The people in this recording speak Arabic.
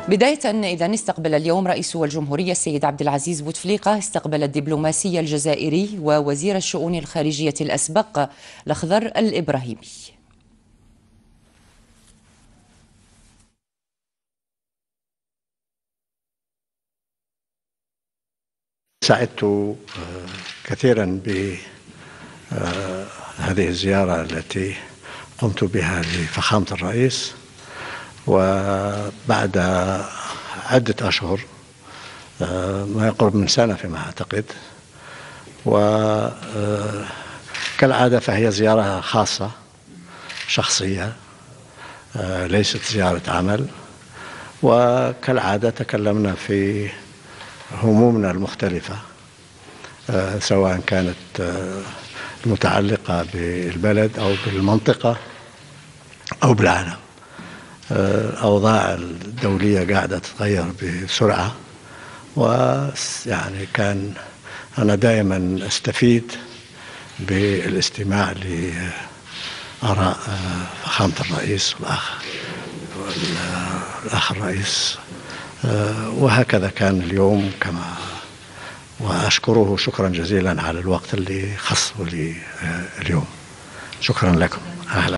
بداية إذن استقبل اليوم رئيس الجمهورية السيد عبد العزيز بوتفليقة استقبل الدبلوماسي الجزائري ووزير الشؤون الخارجية الأسبق الأخضر الإبراهيمي. سعدت كثيرا بهذه الزيارة التي قمت بها لفخامة الرئيس، وبعد عدة أشهر ما يقرب من سنة فيما أعتقد، وكالعادة فهي زيارة خاصة شخصية ليست زيارة عمل، وكالعادة تكلمنا في همومنا المختلفة سواء كانت متعلقة بالبلد أو بالمنطقة أو بالعالم. الأوضاع الدولية قاعدة تتغير بسرعة، ويعني كان أنا دائما أستفيد بالاستماع لآراء فخامة الرئيس والأخ الرئيس، وهكذا كان اليوم كما، وأشكره شكرا جزيلا على الوقت اللي خصه لي اليوم. شكرا لكم. أهلا.